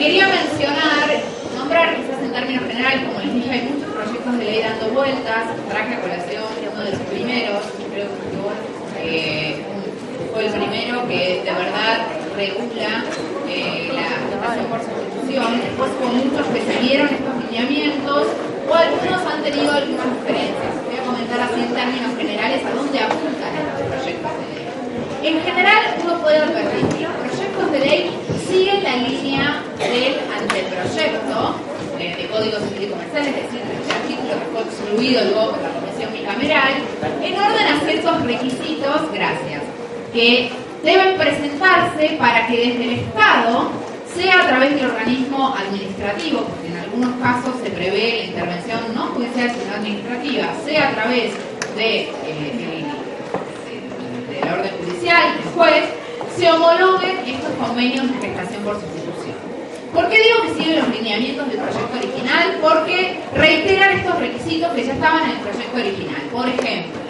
Quería nombrar quizás en términos generales, como les dije, hay muchos proyectos de ley dando vueltas. Traje a colación uno de los primeros, creo que fue el primero que de verdad regula la gestación por sustitución. Después con muchos que siguieron estos lineamientos, o algunos han tenido algunas diferencias. Voy a comentar así en términos generales a dónde apuntan estos proyectos de ley. En general, uno puede advertir que los proyectos de ley siguen la línea del anteproyecto de Código Civil y Comercial, es decir, el artículo que fue excluido luego por la Comisión Bicameral, en orden a ciertos requisitos, que deben presentarse para que desde el Estado, sea a través del organismo administrativo, porque en algunos casos se prevé la intervención no judicial sino administrativa, sea a través de la orden judicial, del juez, se homologuen estos convenios de gestación por sustitución. ¿Por qué digo que siguen los lineamientos del proyecto original? Porque reiteran estos requisitos que ya estaban en el proyecto original. Por ejemplo,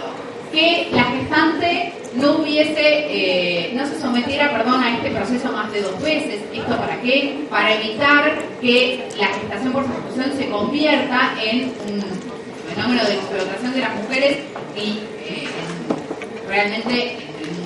que la gestante no se sometiera, a este proceso más de 2 veces. ¿Esto para qué? Para evitar que la gestación por sustitución se convierta en un fenómeno de explotación de las mujeres y realmente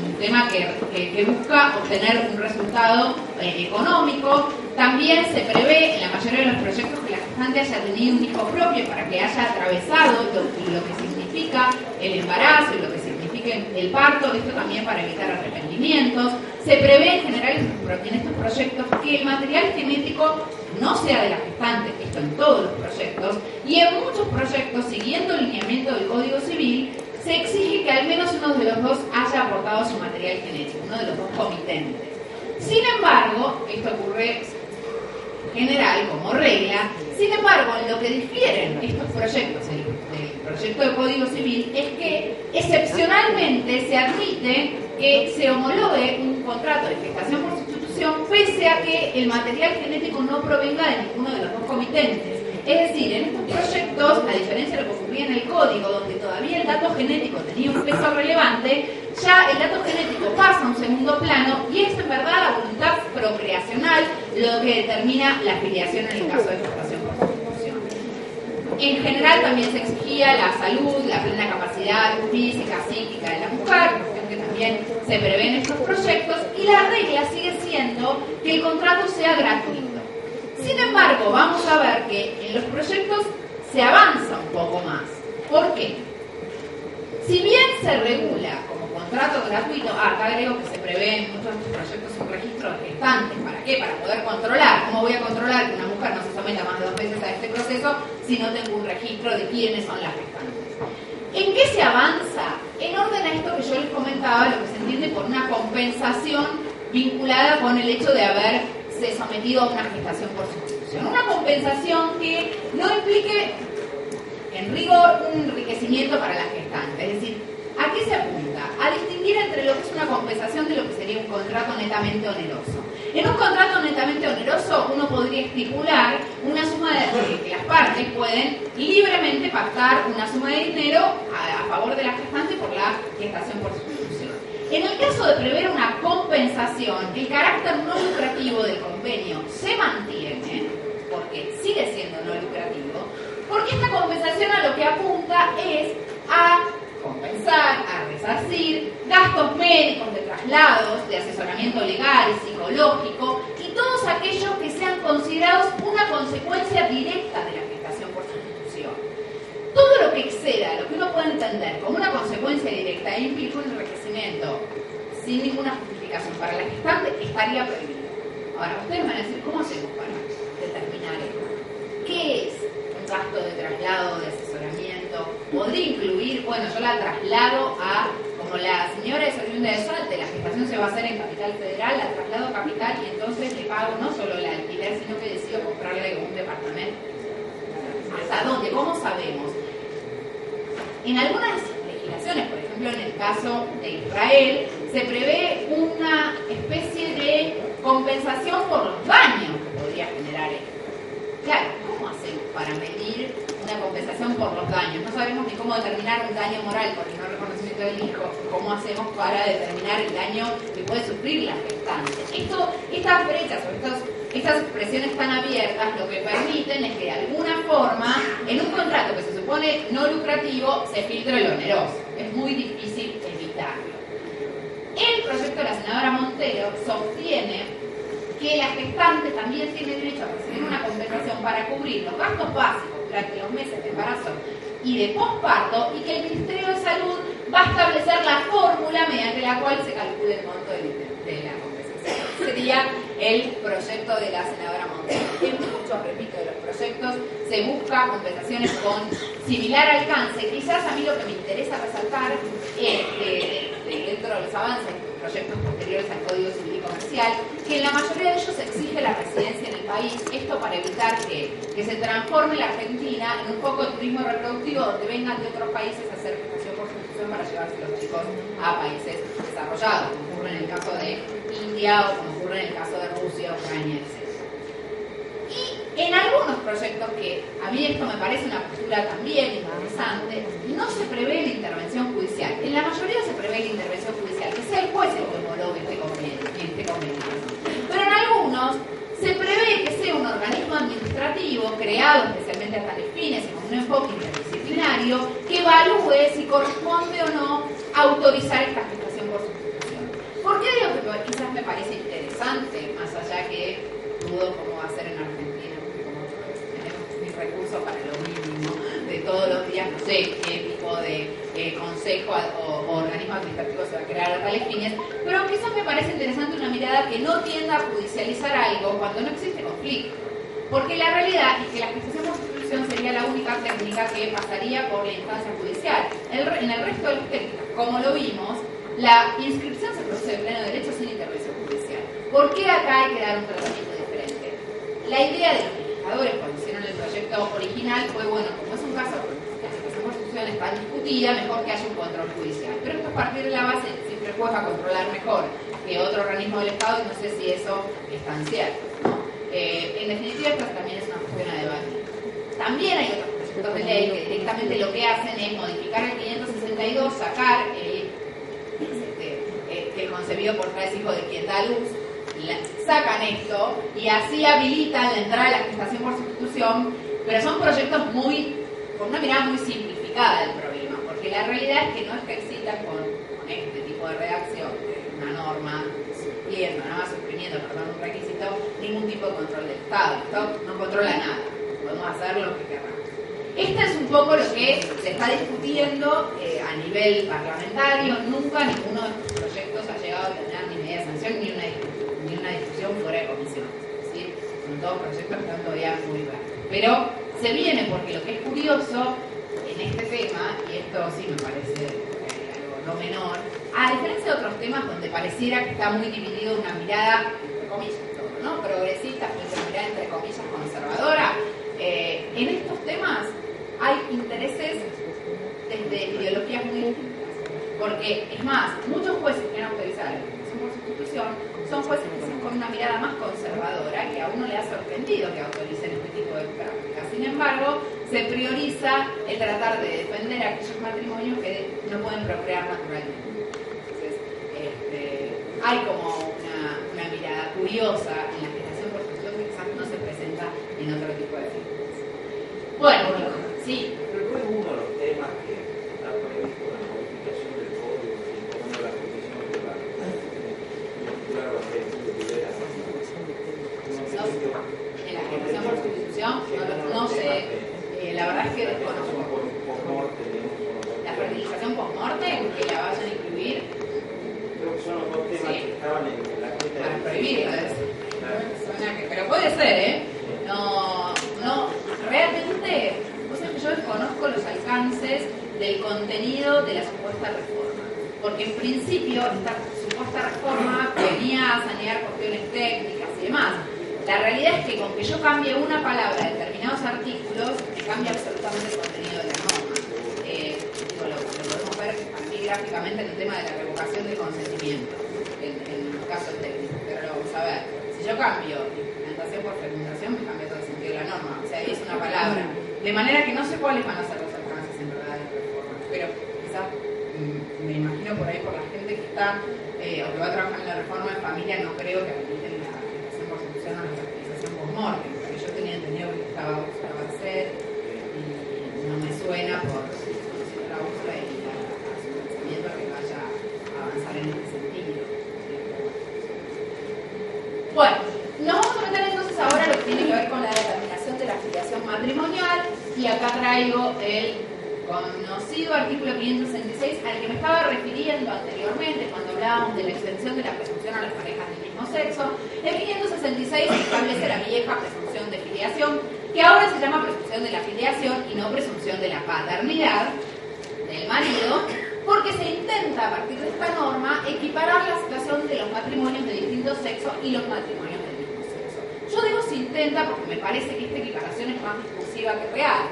un tema que busca obtener un resultado económico. También se prevé en la mayoría de los proyectos que la gestante haya tenido un hijo propio para que haya atravesado lo que significa el embarazo y lo que significa el parto, esto también para evitar arrepentimientos. Se prevé en general en estos proyectos que el material genético no sea de la gestante, esto en todos los proyectos, y en muchos proyectos, siguiendo el lineamiento del Código Civil, se exige que al menos uno de los dos haya aportado su material genético, uno de los dos comitentes. Sin embargo, esto ocurre general como regla. Sin embargo, en lo que difieren estos proyectos del proyecto de Código Civil es que excepcionalmente se admite que se homologue un contrato de gestación por sustitución pese a que el material genético no provenga de ninguno de los dos comitentes. Es decir, en estos proyectos, a diferencia de lo que ocurría en el Código, donde todavía el dato genético tenía un peso relevante, ya el dato genético pasa a un segundo plano y es en verdad la voluntad procreacional lo que determina la filiación en el caso de gestación por sustitución. En general también se exigía la salud, la plena capacidad física, psíquica de la mujer, cuestión que también se prevé en estos proyectos, y la regla sigue siendo que el contrato sea gratuito. Sin embargo, vamos a ver que en los proyectos se avanza un poco más. ¿Por qué? Si bien se regula como contrato gratuito, acá agrego que se prevé en muchos de estos proyectos un registro de gestantes. ¿Para qué? Para poder controlar. ¿Cómo voy a controlar que una mujer no se someta más de 2 veces a este proceso si no tengo un registro de quiénes son las gestantes? ¿En qué se avanza? En orden a esto que yo les comentaba, lo que se entiende por una compensación vinculada con el hecho de haberse sometido a una gestación por sustitución. Una compensación que no implique en rigor un enriquecimiento para la gestante. Es decir, ¿a qué se apunta? A distinguir entre lo que es una compensación de lo que sería un contrato netamente oneroso. En un contrato netamente oneroso uno podría estipular una suma de que las partes pueden libremente pactar una suma de dinero a favor de la gestante por la gestación por sustitución. En el caso de prever una compensación, el carácter no lucrativo del convenio se mantiene, porque sigue siendo no lucrativo, porque esta compensación a lo que apunta es a compensar, a resarcir gastos médicos, de traslados, de asesoramiento legal, psicológico y todos aquellos que sean considerados una consecuencia directa de la gestación por sustitución. Todo lo que exceda lo que uno puede entender como una consecuencia directa e implica un enriquecimiento sin ninguna justificación para la gestante estaría prohibido. Ahora, ustedes van a decir, ¿cómo hacemos para determinar esto? ¿Qué es un gasto de traslado, de asesoramiento? Podría incluir, bueno, yo la traslado a, como la señora es oriunda de Salta, la gestación se va a hacer en Capital Federal, la traslado a Capital y entonces le pago no solo el alquiler, sino que decido comprarle un departamento. ¿Hasta dónde? ¿Cómo sabemos? En algunas legislaciones, por ejemplo en el caso de Israel, se prevé una especie de compensación por los daños que podría generar esto. Claro, ¿cómo hacemos para medir una compensación por los daños? No sabemos ni cómo determinar un daño moral por el no reconocimiento del hijo. ¿Cómo hacemos para determinar el daño que puede sufrir la gestante? Estas brechas o estos Estas expresiones tan abiertas lo que permiten es que de alguna forma, en un contrato que se supone no lucrativo, se filtre lo oneroso. Es muy difícil evitarlo. El proyecto de la senadora Montero sostiene que la gestante también tiene derecho a recibir una compensación para cubrir los gastos básicos durante los meses de embarazo y de posparto, y que el Ministerio de Salud va a establecer la fórmula mediante la cual se calcule el monto de la compensación. Sería el proyecto de la senadora Montero. En muchos, repito, de los proyectos se busca compensaciones con similar alcance. Quizás a mí lo que me interesa resaltar es dentro de los avances de proyectos posteriores al Código Civil y Comercial, que en la mayoría de ellos se exige la residencia en el país, esto para evitar que se transforme la Argentina en un foco de turismo reproductivo donde vengan de otros países a hacer gestación por sustitución para llevarse los chicos a países desarrollados, como ocurre en el caso de India o como ocurre en el caso de Rusia, Ucrania, etc. Y en algunos proyectos, que a mí esto me parece una postura también interesante, no se prevé la intervención judicial. En la mayoría se prevé la intervención judicial, que sea el juez el que homologue este convenio. Pero en algunos se prevé que sea un organismo administrativo creado especialmente a tales fines y con un enfoque interdisciplinario que evalúe si corresponde o no autorizar esta gestación por sustitución. ¿Por qué digo que quizás me parece interesante, más allá que dudo cómo va a ser en Argentina, porque como tenemos mis recursos para lo mínimo de todos los días, no sé qué tipo de consejo o organismo administrativo se va a crear a tales fines, pero quizás me parece interesante una mirada que no tienda a judicializar algo cuando no existe conflicto. Porque la realidad es que la gestación por sustitución sería la única técnica que pasaría por la instancia judicial. En el resto de los técnicas, como lo vimos, la inscripción se produce de pleno derecho sin intervención judicial. ¿Por qué acá hay que dar un tratamiento diferente? La idea de los legisladores cuando hicieron el proyecto original fue, bueno, como es un caso que la gestación por sustitución está discutida, mejor que haya un control judicial. Pero esto es partir de la base de que siempre el juez va a controlar mejor que otro organismo del Estado, y no sé si eso es tan cierto, ¿no? En definitiva, esto también es una cuestión a debatir. También hay otros proyectos de ley que directamente lo que hacen es modificar el 562, sacar el concebido por 3 hijos de quien da luz, sacan esto y así habilitan la entrada de la gestación por sustitución, pero son proyectos con una mirada muy simplificada del problema, porque la realidad es que no es que exista con este tipo de redacción, una norma, nada más suprimiendo, perdón, un requisito, ningún tipo de control del Estado. El Estado no controla nada, podemos hacer lo que queramos. Este es un poco lo que se está discutiendo a nivel parlamentario. Nunca ninguno de estos proyectos ha llegado a tener ni media sanción ni una discusión fuera de comisión. Es decir, son todos proyectos que están todavía muy verdes. Pero se viene porque lo que es curioso en este tema, y esto sí me parece algo no menor, a diferencia de otros temas donde pareciera que está muy dividido una mirada, entre comillas, todo, ¿no? Progresista frente a una mirada, entre comillas, conservadora, en estos temas hay intereses desde ideologías muy distintas. Porque, es más, muchos jueces que han autorizado la gestación por sustitución son jueces que son con una mirada más conservadora, que a uno le ha sorprendido que autoricen este tipo de prácticas. Sin embargo, se prioriza el tratar de defender a aquellos matrimonios que no pueden procrear naturalmente. Hay como una mirada curiosa en la gestación por sustitución que quizás no se presenta en otro tipo de figuras. Bueno, sí. Pero no es uno de los temas que está previsto en la modificación del código y como la comisión de la claro, en la gestación por sustitución no sé, la verdad es que desconozco. La fertilización post-mortem, que la vayan a incluir. Creo que son los dos temas que estaban en la cuenta. Para prohibirla, pero puede ser, No, realmente, yo desconozco los alcances del contenido de la supuesta reforma, porque en principio esta supuesta reforma venía a sanear cuestiones técnicas y demás. La realidad es que con que yo cambie una palabra de determinados artículos, me cambia absolutamente el contenido de la norma. Lo podemos ver aquí gráficamente en el tema de la revocación del consentimiento, en los casos técnicos, pero lo vamos a ver. Si yo cambio implantación por fecundación, me cambia todo el sentido de la norma, o sea, es una palabra. De manera que no sé cuáles van a ser los alcances en verdad de la reforma, pero quizás me imagino por ahí por la gente que está o que va a trabajar en la reforma de familia, no creo que habiliten la gestación por sustitución o la fertilización tiene que ver con la determinación de la filiación matrimonial, y acá traigo el conocido artículo 566 al que me estaba refiriendo anteriormente cuando hablábamos de la extensión de la presunción a las parejas del mismo sexo. El 566 establece la vieja presunción de filiación, que ahora se llama presunción de la filiación y no presunción de la paternidad del marido, porque se intenta a partir de esta norma equiparar la situación de los matrimonios de distinto sexo y los matrimonios del mismo sexo. Yo digo se intenta porque me parece que esta equiparación es más discursiva que real,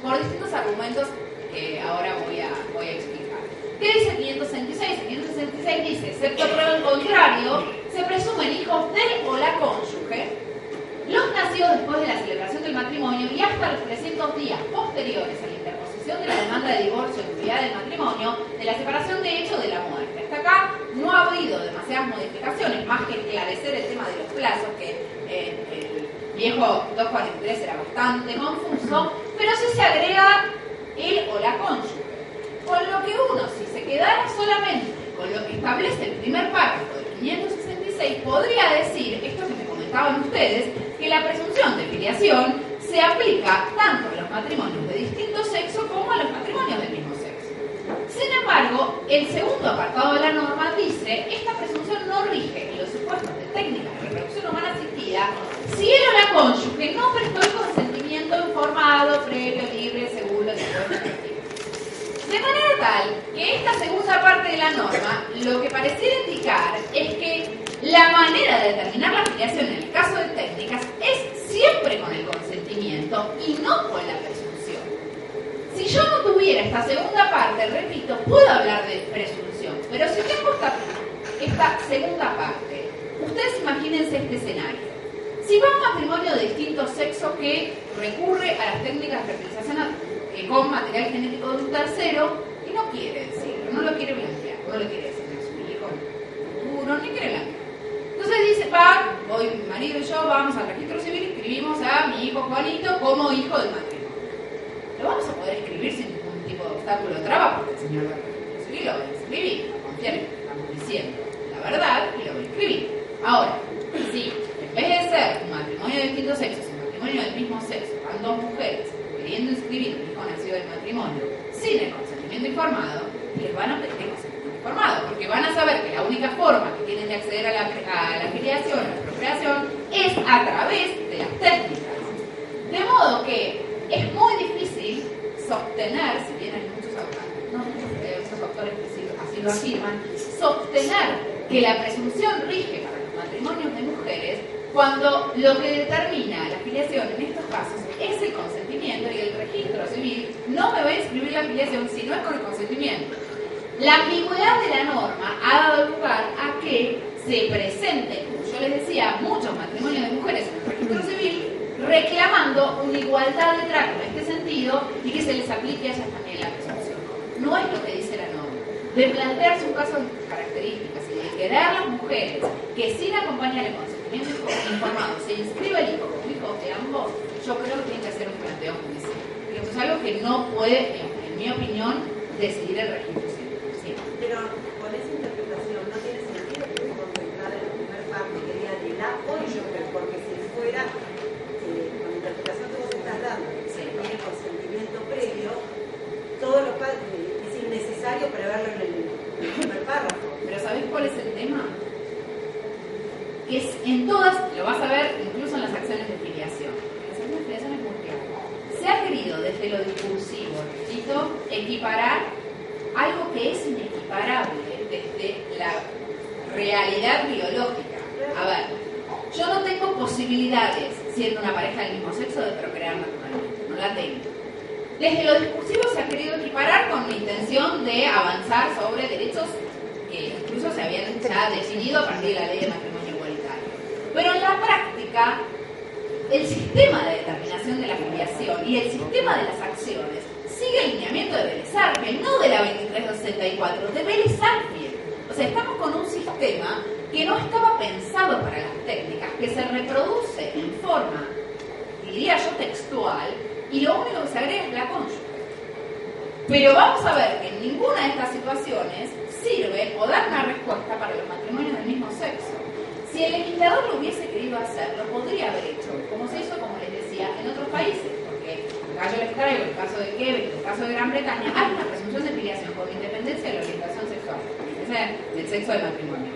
por distintos argumentos que ahora voy a explicar. ¿Qué dice el 566? El 566 dice, excepto por el contrario, se presumen hijos del o la cónyuge, los nacidos después de la celebración del matrimonio y hasta los 300 días posteriores a la interposición de la demanda de divorcio en nulidad del matrimonio, de la separación de hecho de la muerte. Hasta acá no ha habido demasiadas modificaciones, más que esclarecer el tema de los plazos, que el viejo 243 era bastante confuso, pero sí se agrega el o la cónyuge. Con lo que uno, si se quedara solamente con lo que establece el primer párrafo del 566, podría decir, esto que me comentaban ustedes, que la presunción de filiación se aplica tanto a los matrimonios de distinto sexo como a los matrimonios del mismo sexo. Sin embargo, el segundo apartado de la norma dice, esta presunción no rige en los supuestos de técnicas de reproducción humana asistida si él o la cónyuge no prestó el consentimiento informado, previo, libre, seguro, de manera tal que esta segunda parte de la norma lo que pareciera indicar es que la manera de determinar la filiación en el caso de técnicas es siempre con el consentimiento y no con la presunción. Si yo no tuviera esta segunda parte, repito, puedo hablar de presunción, pero si tengo esta segunda parte, ustedes imagínense este escenario. Si va a un matrimonio de distinto sexo que recurre a las técnicas de fertilización con material genético de un tercero y no quiere decirlo, no lo quiere blanquear, no le quiere decir a su hijo futuro, ni quiere blanquear. Entonces dice, hoy mi marido y yo vamos al registro civil y escribimos a mi hijo Juanito como hijo del matrimonio. Lo vamos a poder escribir sin ningún tipo de obstáculo o traba, porque el señor del registro civil lo va a escribir, a confiar en lo que estamos diciendo la verdad y lo va a escribir. Ahora, si en vez de ser un matrimonio de distinto sexo, es un matrimonio del mismo sexo, van dos mujeres queriendo inscribir un hijo nacido del matrimonio sin el consentimiento informado, les van a pedir el consentimiento informado, porque van a saber que la única forma que tienen de acceder a la filiación, a la procreación, es a través de las técnicas. De modo que es muy difícil sostener, si bien hay muchos autores que así lo afirman, sostener que la presunción rige para los matrimonios de mujeres cuando lo que determina la filiación en estos casos es el consentimiento, y el registro civil no me va a inscribir la filiación si no es con el consentimiento. La ambigüedad de la norma ha dado lugar a que se presenten, como yo les decía, muchos matrimonios de mujeres en el registro civil reclamando una igualdad de trato en este sentido y que se les aplique a ellas también la presunción. No es lo que dice la norma. De plantearse un caso de características y de querer a las mujeres que sin acompañar el consentimiento informado se inscriba el hijo como hijo de ambos, yo creo que tiene que hacer un planteo judicial. Pero eso es algo que no puede, en mi opinión, decidir el registro civil. Sí. Pero con esa interpretación no tiene sentido que se contemplara en la primera parte que diga de la cónyuge, porque si fuera con la interpretación que vos estás dando, si tiene consentimiento previo, todos los padres es innecesario preverlo en el primer párrafo. Pero ¿sabés cuál es el tema? Es en todas, lo vas a ver incluso en las acciones de filiación. Las acciones de filiación es muy claro. Se ha querido desde lo discursivo, repito, equiparar algo que es inequiparable desde la realidad biológica. A ver, yo no tengo posibilidades, siendo una pareja del mismo sexo, de procrear naturalmente. No la tengo. Desde lo discursivo se ha querido equiparar con la intención de avanzar sobre derechos que incluso se habían ya definido a partir de la ley de matrimonio igualitario. Pero en la práctica, el sistema de determinación de la filiación y el sistema de las acciones sigue el lineamiento de Vélez Arfiel, no de la 2364, de Vélez Arfiel. O sea, estamos con un sistema que no estaba pensado para las técnicas, que se reproduce en forma, diría yo, textual, y lo único que se agrega es la cónyuge. Pero vamos a ver que en ninguna de estas situaciones sirve o da una respuesta para los matrimonios del mismo sexo. Si el legislador lo hubiese querido hacer, lo podría haber hecho, como se hizo traigo el caso de Quebec, el caso de Gran Bretaña, hay una presunción de filiación con independencia de la orientación sexual, es del sexo del matrimonio.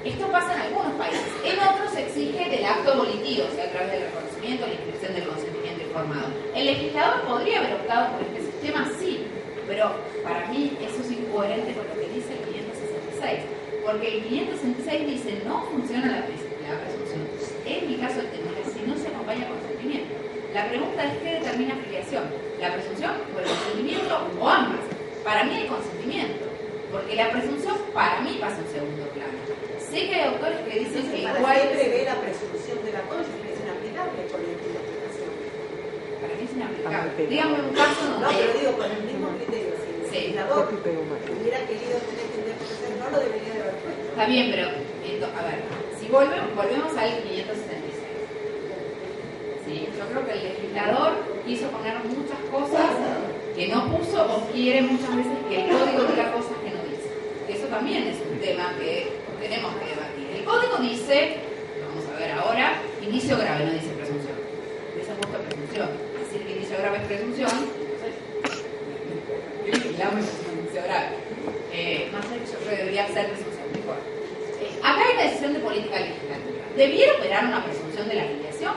Esto pasa en algunos países, en otros se exige del acto volitivo, o sea, a través del reconocimiento, la inscripción del consentimiento informado. El legislador podría haber optado por este sistema, sí, pero para mí eso es incoherente con lo que dice el 566, porque el 566 dice no funciona la presunción. En mi caso técnico, si no se acompaña consentimiento. La pregunta es ¿qué determina filiación? ¿La presunción o el consentimiento o ambas? Para mí el consentimiento, porque la presunción para mí pasa en segundo plano. Sé que hay autores que dicen que para igual... qué prevé la presunción de la cónyuge es inaplicable con la interpretación. Para mí es inaplicable. Dígame un caso donde... No, pero digo con el mismo criterio. Si el legislador hubiera querido tener que interpretación, no lo debería de haber puesto. Está bien, pero a ver, si volvemos al 566. ¿Sí? Yo creo que el legislador quiso poner muchas cosas que no puso o quiere muchas veces que el código diga cosas que no dice. Eso también es un tema que tenemos que debatir. El código dice, lo vamos a ver ahora, inicio grave, no dice presunción. Dice puesto presunción. Decir que inicio grave es presunción, entonces, legislamos inicio grave. No sé, yo creo que debería ser presunción, mejor. Acá hay una decisión de política legislativa. ¿Debiera operar una presunción de la filiación?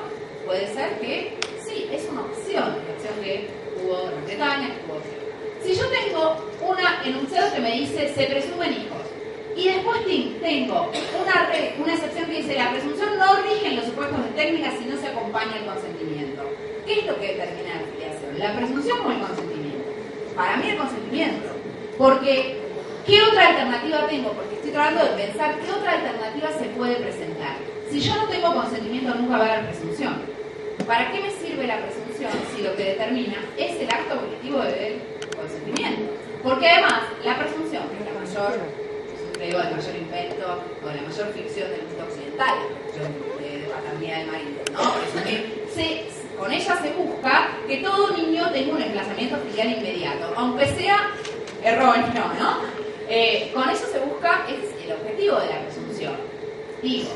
Puede ser que sí, es una opción, la opción que hubo en Gran Bretaña, que hubo. Si yo tengo un enunciado que me dice se presumen hijos, y después tengo una excepción que dice la presunción no rige en los supuestos de técnica si no se acompaña el consentimiento. ¿Qué es lo que determina la filiación? ¿La presunción o el consentimiento? Para mí el consentimiento. Porque, ¿qué otra alternativa tengo? Porque estoy tratando de pensar qué otra alternativa se puede presentar. Si yo no tengo consentimiento, nunca va a haber presunción. ¿Para qué me sirve la presunción si lo que determina es el acto volitivo del consentimiento? Porque además, la presunción, que es la mayor, el mayor invento o la mayor ficción del mundo occidental, de paternidad del marido, ¿no? Con ella se busca que todo niño tenga un emplazamiento filial inmediato, aunque sea erróneo, ¿no? Con eso se busca, es el objetivo de la presunción. Digo,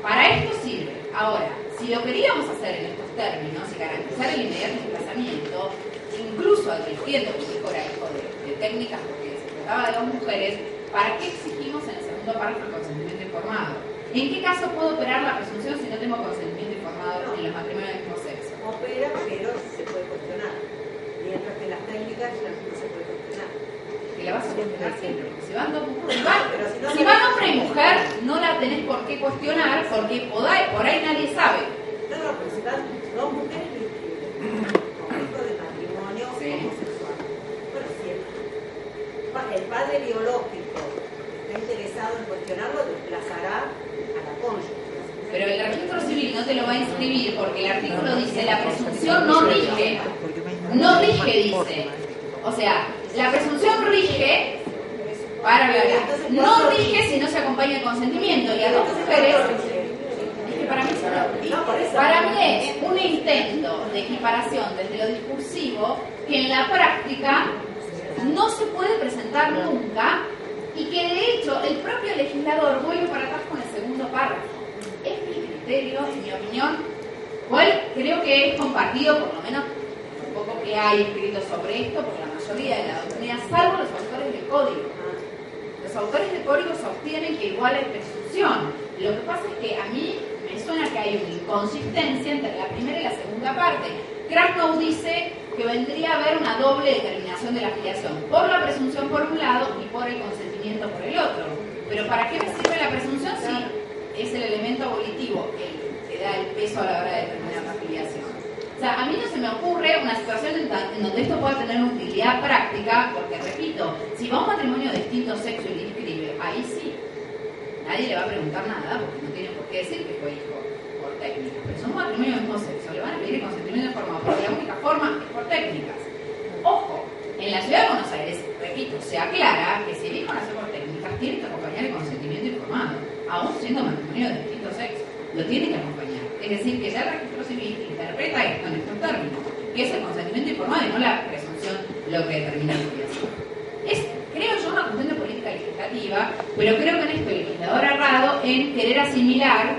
para esto sirve. Ahora, si lo queríamos hacer en estos términos y garantizar el inmediato desplazamiento, incluso advirtiendo que el hijo era hijo de técnicas porque se trataba de dos mujeres, ¿para qué exigimos en el segundo párrafo el consentimiento informado? ¿En qué caso puedo operar la presunción si no tengo consentimiento informado en los matrimonios del mismo sexo? Opera, pero se puede cuestionar. Mientras que en las técnicas ya no se puede cuestionar. Que la vas a cuestionar siempre. Si van hombre y mujer, no la tenés por qué cuestionar porque por ahí nadie sabe. No, pero si van dos mujeres conflicto de matrimonio homosexual. Bueno, siempre. El padre biológico está interesado en cuestionarlo, desplazará a la cónyuge. Pero el registro civil no te lo va a inscribir porque el artículo dice la presunción no rige. No rige, dice. O sea, la presunción rige no rige si no se acompaña el consentimiento. Y a dos mujeres, es que para mí es un intento de equiparación desde lo discursivo que en la práctica no se puede presentar nunca y que de hecho el propio legislador vuelve para atrás con el segundo párrafo. Es mi criterio, en mi opinión, cual creo que es compartido, por lo menos un poco que hay escrito sobre esto, por la mayoría de la doctrina, salvo los autores del código. Los autores del código sostienen que igual hay presunción. Lo que pasa es que a mí me suena que hay una inconsistencia entre la primera y la segunda parte. Krasnow dice que vendría a haber una doble determinación de la filiación, por la presunción por un lado y por el consentimiento por el otro. Pero ¿para qué me sirve la presunción si es el elemento volitivo el que da el peso a la hora de determinar la filiación? O sea, a mí no se me ocurre una situación en donde esto pueda tener utilidad práctica, porque repito, si va a un matrimonio de distinto sexo y le inscribe, ahí sí, nadie le va a preguntar nada, porque no tiene por qué decir que fue hijo por técnicas. Pero son matrimonios del mismo sexo, le van a pedir el consentimiento informado, porque la única forma es por técnicas. Ojo, en la ciudad de Buenos Aires, repito, se aclara que si el hijo nació por técnicas, tiene que acompañar el consentimiento informado, aún siendo matrimonio de distinto sexo, lo tiene que acompañar. Es decir, que ya el registro civil interpreta esto en estos términos, que es el consentimiento informado y no la presunción lo que determina la filiación. Es, creo yo, una cuestión de política legislativa, pero creo que en esto el legislador ha errado en querer asimilar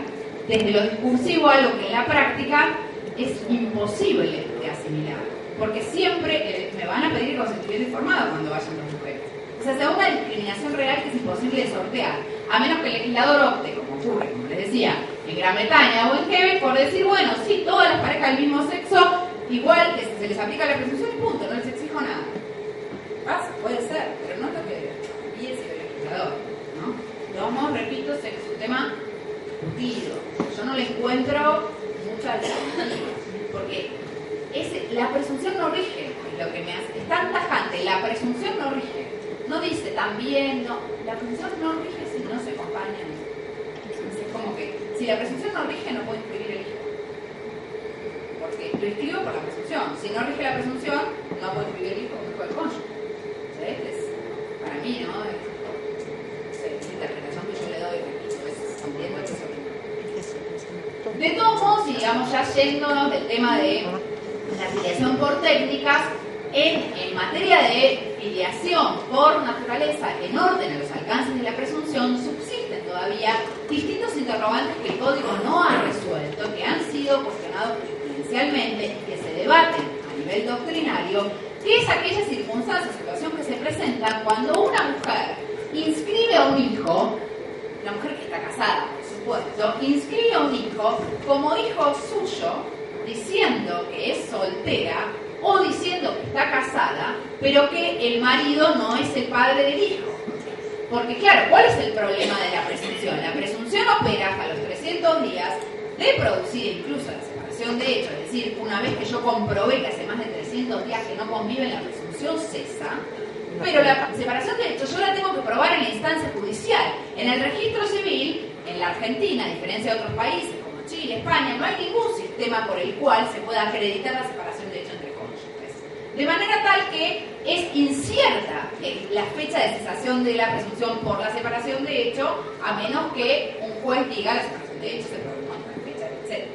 desde lo discursivo algo que en la práctica es imposible de asimilar. porque siempre me van a pedir consentimiento informado cuando vayan las mujeres. O sea, se da una discriminación real que es imposible de sortear, a menos que el legislador opte, como ocurre, como les decía, en Gran Bretaña o en Quebec, por decir, bueno, sí, todas las parejas del mismo sexo, igual que se les aplica la presunción y punto, no les exijo nada. Pasa, puede ser, pero no es lo que piensa el legislador, ¿no? De todos modos, repito, sé que es un tema discutido. Yo no le encuentro mucha alternativa, porque la presunción no rige, es lo que me hace, es tan tajante, la presunción no rige, no dice también, no, la presunción no rige si no se acompaña. Entonces, como que, si la presunción no rige, no puedo inscribir el hijo, porque lo inscribo por la presunción, si no rige la presunción, no puedo inscribir el hijo como hijo del cónyuge. Es, para mí, ¿no? Es la interpretación que yo le doy, entiendo que eso. De todos modos, y digamos ya yéndonos del tema de la filiación por técnicas, en materia de filiación por naturaleza, en orden a los alcances de la presunción, subsisten todavía distintos interrogantes que el Código no ha resuelto, que han sido cuestionados jurisprudencialmente y que se debaten a nivel doctrinario, que es aquella circunstancia o situación que se presenta cuando una mujer inscribe a un hijo, la mujer que está casada, por supuesto, inscribe a un hijo como hijo suyo, diciendo que es soltera o diciendo que está casada, pero que el marido no es el padre del hijo. Porque claro, ¿cuál es el problema de la presunción? La presunción opera hasta los 300 días de producir incluso la separación de hecho, es decir, una vez que yo comprobé que hace más de 300 días que no conviven, la presunción cesa. Pero la separación de hecho yo la tengo que probar en la instancia judicial. En el registro civil, en la Argentina, a diferencia de otros países como Chile, España, no hay ningún sistema por el cual se pueda acreditar la separación de hecho entre cónyuges. De manera tal que es incierta la fecha de cesación de la presunción por la separación de hecho, a menos que un juez diga la separación de hecho se produjo en tal fecha, etc.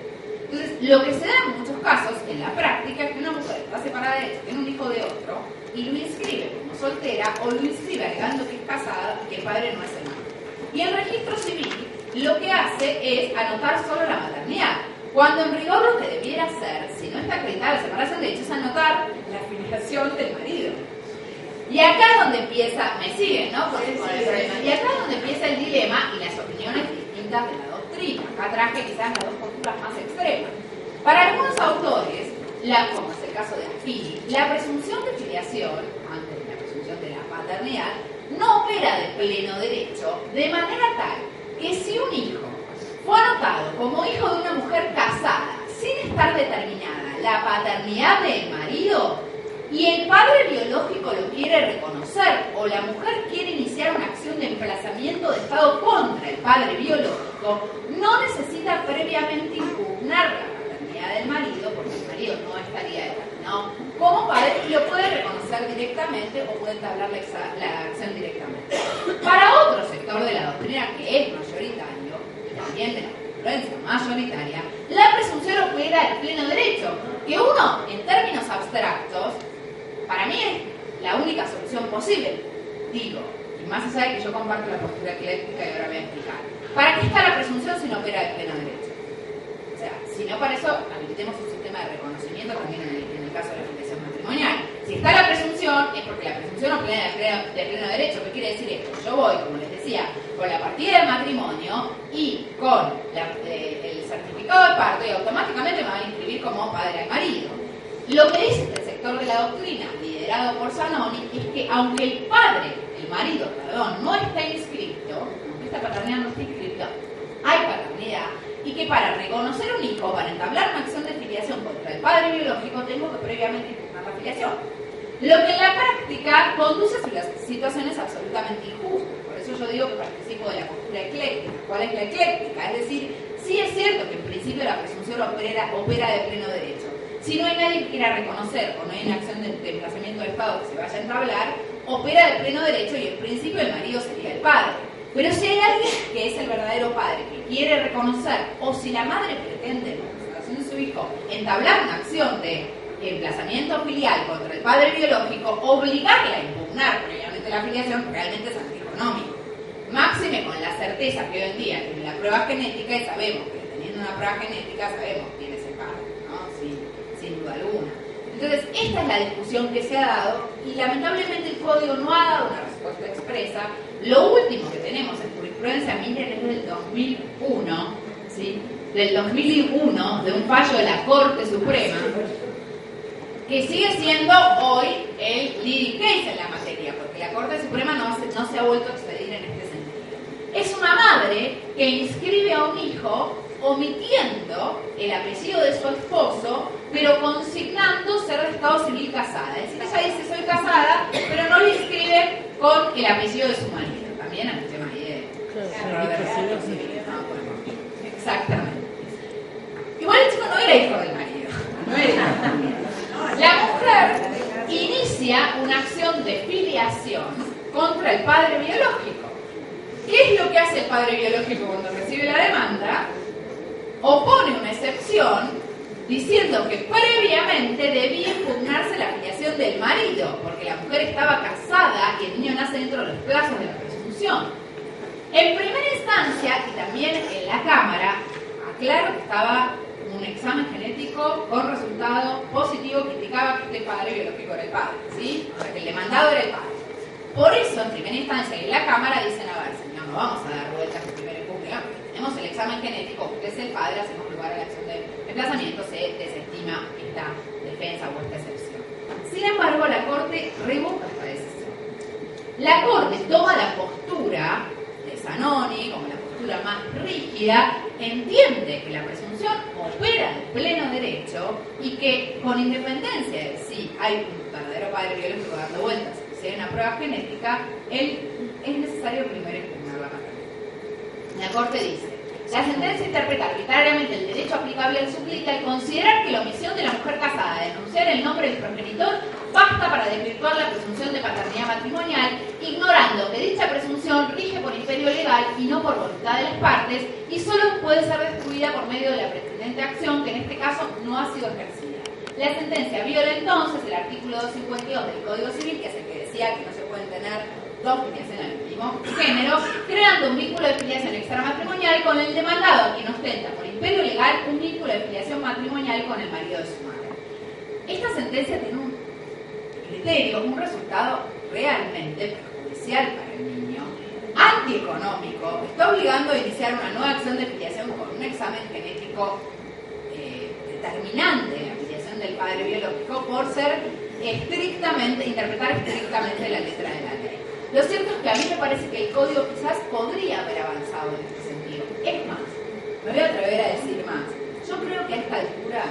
Entonces, lo que se da en muchos casos, en la práctica, es que una mujer está separada de hecho, tiene un hijo de otro, y lo inscribe como soltera, o lo inscribe alegando que es casada y que el padre no es el marido. Y el registro civil lo que hace es anotar solo la maternidad, cuando en rigor lo que debiera hacer, si no está acreditada la separación de hecho, es anotar la filiación del marido. Y acá es donde empieza, me siguen, ¿no? Con el problema. Y acá es donde empieza el dilema y las opiniones distintas de la doctrina. Acá traje quizás las dos posturas más extremas. Para algunos autores, como es el caso de Affini, la presunción de filiación, antes de la presunción de la paternidad, no opera de pleno derecho, de manera tal que si un hijo fue anotado como hijo de una mujer casada, sin estar determinada la paternidad del marido, y el padre biológico lo quiere reconocer, o la mujer quiere iniciar una acción de emplazamiento de Estado contra el padre biológico, no necesita previamente impugnar la paternidad del marido, porque el marido no estaría determinado como padre y lo puede reconocer directamente o puede entablar la acción directamente. Para otro sector de la doctrina, que es mayoritario, y también de la jurisprudencia mayoritaria, la presunción opera de pleno derecho, que uno, en términos abstractos, para mí es la única solución posible, digo, y más allá de que yo comparto la postura ecléctica y ahora voy a explicar. ¿Para qué está la presunción si no opera de pleno derecho? O sea, si no, para eso habilitemos un sistema de reconocimiento también en el caso de la filiación matrimonial. Si está la presunción, es porque la presunción opera de pleno derecho. ¿Qué quiere decir esto? Yo voy, como les decía, con la partida de matrimonio y con el certificado de parto y automáticamente me van a inscribir como padre al marido. Lo que dice el sector de la doctrina, liderado por Zanoni, es que aunque el marido, no está inscrito, aunque esta paternidad no está inscrita, hay paternidad, y que para reconocer un hijo, para entablar una acción de filiación contra el padre biológico, tengo que previamente impugnar la filiación. Lo que en la práctica conduce a situaciones absolutamente injustas. Por eso yo digo que participo de la postura ecléctica. ¿Cuál es la ecléctica? Es decir, sí es cierto que en principio la presunción opera de pleno derecho. Si no hay nadie que quiera reconocer o no hay una acción de emplazamiento del Estado que se vaya a entablar, opera de pleno derecho y en principio el marido sería el padre. Pero si hay alguien que es el verdadero padre, que quiere reconocer, o si la madre pretende, en la presentación de su hijo, entablar una acción de emplazamiento filial contra el padre biológico, obligarla a impugnar previamente la filiación realmente es antieconómico. Máxime con la certeza que hoy en día tiene la prueba genética y sabemos que teniendo una prueba genética sabemos quién es el padre, ¿no? Sin duda alguna. Entonces, esta es la discusión que se ha dado y lamentablemente el código no ha dado una respuesta expresa. Lo último que tenemos en jurisprudencia, miren, es del 2001, ¿sí? Del 2001, de un fallo de la Corte Suprema, que sigue siendo hoy el leading case en la materia, porque la Corte Suprema no se ha vuelto a expedir en este sentido. Es una madre que inscribe a un hijo omitiendo el apellido de su esposo, pero consignando ser de estado civil casada. Es decir, ella dice soy casada, pero no le inscribe con el apellido de su marido. También hay un tema ahí de exactamente. Igual el chico no era hijo del marido. No era. La mujer inicia una acción de filiación contra el padre biológico. ¿Qué es lo que hace el padre biológico cuando recibe la demanda? Opone una excepción diciendo que previamente debía impugnarse la filiación del marido, porque la mujer estaba casada y el niño nace dentro de los plazos de la presunción. En primera instancia, y también en la Cámara, aclaro que estaba un examen genético con resultado positivo que indicaba que este padre biológico era el padre, ¿sí? O sea, que el demandado era el padre. Por eso, en primera instancia y en la Cámara dicen, a ver, señor, no vamos a dar vueltas en primera impugnación. Tenemos el examen genético, usted es el padre, hacemos lugar a la acción de desplazamiento, se desestima esta defensa o esta excepción. Sin embargo, la Corte revoca esta decisión. La Corte toma la postura de Zanoni como la postura más rígida, entiende que la presunción opera de pleno derecho y que con independencia de si hay un verdadero padre biológico dando vueltas, si hay una prueba genética, es necesario primero impugnar la paternidad. La Corte dice, la sentencia interpreta arbitrariamente el derecho aplicable al suplente al considerar que la omisión de la mujer casada de denunciar el nombre del progenitor basta para desvirtuar la presunción de paternidad matrimonial, ignorando que dicha presunción rige por imperio legal y no por voluntad de las partes y solo puede ser destruida por medio de la precedente acción que en este caso no ha sido ejercida. La sentencia viola entonces el artículo 252 del Código Civil, que es el que decía que no se pueden tener dos filiaciones del mismo género, creando un vínculo de filiación extramatrimonial con el demandado, quien ostenta por imperio legal un vínculo de filiación matrimonial con el marido de su madre. Esta sentencia tiene un criterio, un resultado realmente perjudicial para el niño, antieconómico, está obligando a iniciar una nueva acción de filiación con un examen genético determinante en la filiación del padre biológico por ser interpretar estrictamente la letra de la ley. Lo cierto es que a mí me parece que el código quizás podría haber avanzado en este sentido. Es más, me voy a atrever a decir más. Yo creo que a esta altura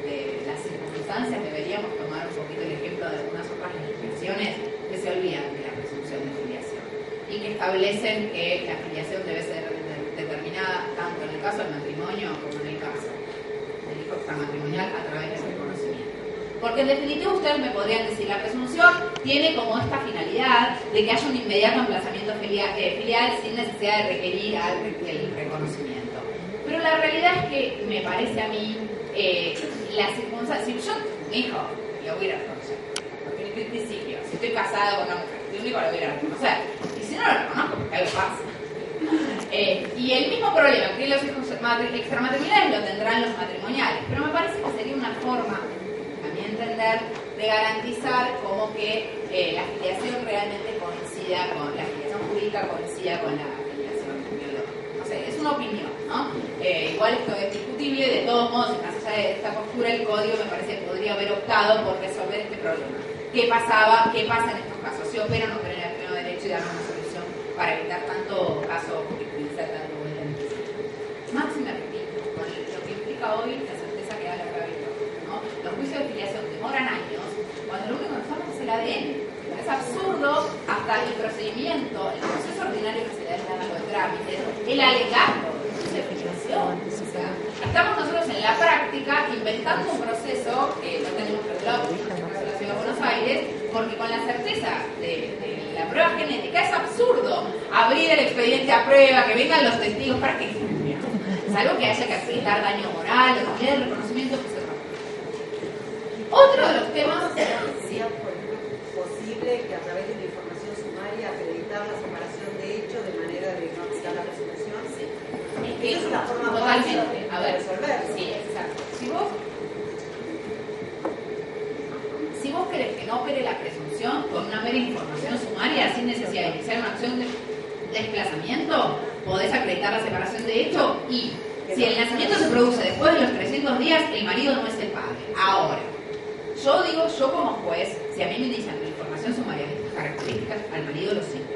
de las circunstancias deberíamos tomar un poquito el ejemplo de algunas otras legislaciones que se olvidan de la presunción de filiación y que establecen que la filiación debe ser determinada tanto en el caso del matrimonio como en el caso del hijo extramatrimonial a través del reconocimiento. Porque en definitiva ustedes me podrían decir, la presunción tiene como esta finalidad de que haya un inmediato emplazamiento filial sin necesidad de requerir el reconocimiento. Pero la realidad es que me parece a mí, la circunstancia, si yo tengo un hijo, lo voy a ir a reconocer. Porque en principio, si estoy casada con una mujer, si un hijo lo voy a ir a reconocer. Y si no lo reconozco, porque algo pasa. Y el mismo problema que los hijos extramatrimoniales lo tendrán los matrimoniales. Pero me parece que sería una forma entender, de garantizar como que la filiación realmente coincida con la filiación jurídica, coincida con la filiación biológica. No sé, es una opinión, ¿no? Igual esto es discutible, de todos modos, más allá de esta postura, el código me parece que podría haber optado por resolver este problema. ¿Qué pasa en estos casos? ¿Se opera o no opera en el pleno derecho y dar una solución para evitar tanto caso jurisprudencial, tanto vuelta en el máximo, repito, con lo que implica hoy la certeza que da la gravedad. Los juicios de filiación demoran años, cuando lo único que usamos es el ADN. Es absurdo hasta el procedimiento, el proceso ordinario que se da en el trámite, el alegato del juicio de filiación. O sea, estamos nosotros en la práctica inventando un proceso que no tenemos regulado en este caso de la Ciudad de Buenos Aires, porque con la certeza de la prueba genética es absurdo abrir el expediente a prueba, que vengan los testigos para que salvo que haya que acreditar daño moral o tener el reconocimiento que se otro de los temas sería posible que a través de la información sumaria acreditar la separación de hechos de manera de no aplicar la presunción. Sí. Es que es una forma totalmente de resolverlo. Sí, exacto. Si vos no opere la presunción con una mera información sumaria sin necesidad de iniciar una acción de desplazamiento, podés acreditar la separación de hecho y si el nacimiento se produce después de los 300 días, el marido no es el padre. Ahora, yo digo, yo como juez, si a mí me dicen la información sumaria de estas características, al marido lo cito.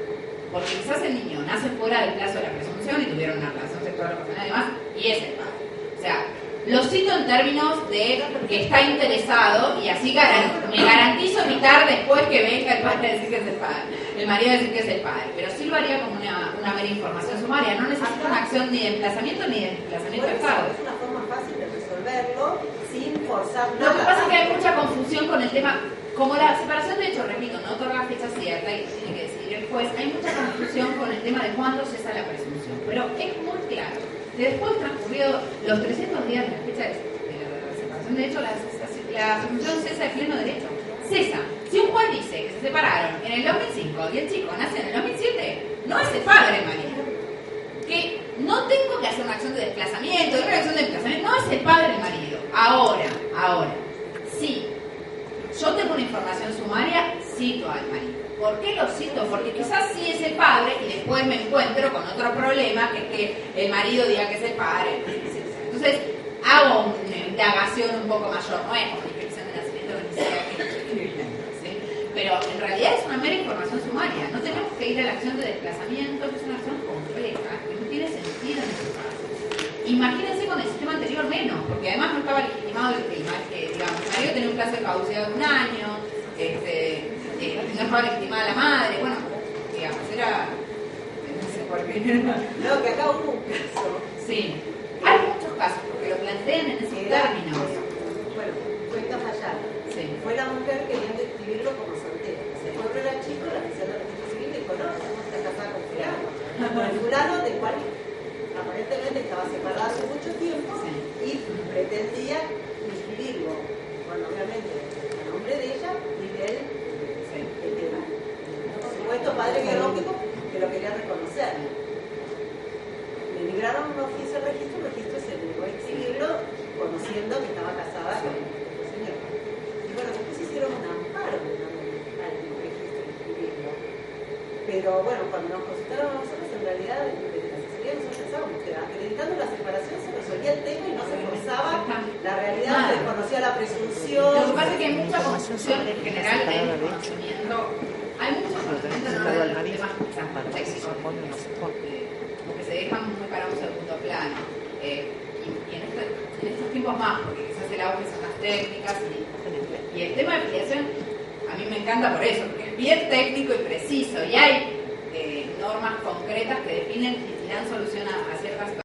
Porque quizás el niño nace fuera del plazo de la presunción y tuvieron una relación sexual ocasional además, y es el padre. O sea, lo cito en términos de que está interesado y así me garantizo evitar después que venga el padre a decir que es el padre, el marido a decir que es el padre. Pero sí lo haría como una mera información sumaria. No necesita una acción ni de emplazamiento ni de desplazamiento forzado. Es una forma fácil de resolverlo sin forzar nada. Lo que pasa es que hay mucha confusión con el tema. Como la separación de hecho, repito, no otorga fecha cierta y tiene que decidir el juez, hay mucha confusión con el tema de cuándo cesa la presunción. Pero es muy claro. Después transcurrido los 300 días de la fecha de la separación de hecho, la presunción cesa de pleno derecho. Cesa. Si un juez dice que se separaron en el 2005 y el chico nace en el 2007, no es el padre el marido. Que no tengo que hacer una acción de desplazamiento, una acción de desplazamiento, no es el padre el marido. Ahora, sí. Yo tengo una información sumaria, cito al marido. ¿Por qué lo cito? Porque quizás sí es el padre y después me encuentro con otro problema, que es que el marido diga que es el padre. Entonces, hago una indagación un poco mayor, no es como inscripción de nacimiento que ni siquiera ¿sí? Pero en realidad es una mera información sumaria. No tenemos que ir a la acción de desplazamiento, que es una acción compleja, que no tiene sentido en este caso. Imagínense con el sistema anterior menos, porque además no estaba legitimado digamos, el marido tenía un plazo de caducidad de 1 año, no estaba legitimada la madre, bueno, digamos, era... no sé por qué. No, que acá hubo un caso. Sí, hay muchos casos, porque lo plantean en esos términos. Bueno, cuenta fallar. Sí. Fue la mujer queriendo inscribirlo como soltero. Se fue a la chica, la oficial de registro civil, y dijo, no, está casada con fulano. Con el fulano del cual aparentemente estaba separada hace mucho tiempo y pretendía inscribirlo, bueno, obviamente a nombre de ella y de él, por supuesto, padre biológico que lo quería reconocer. Le libraron un oficio de registro, el registro se negó a inscribirlo conociendo que estaba casada con el señor. Y bueno, después hicieron un amparo al registro de inscribirlo. Pero bueno, cuando nos consultaron a nosotros, en realidad, nosotros pensábamos que acreditando la separación se resolvía el tema y no se forzaba la realidad, se desconocía la presunción. Lo que pasa es que hay mucha confusión en general del conocimiento. Hay mucho conocimiento en orden de los temas técnicos que se dejan muy para un segundo plano. Y en estos tiempos más, porque quizás el auge son las técnicas y el tema de filiación a mí me encanta por eso, porque es bien técnico y preciso y hay normas concretas que definen y dan solución a ciertas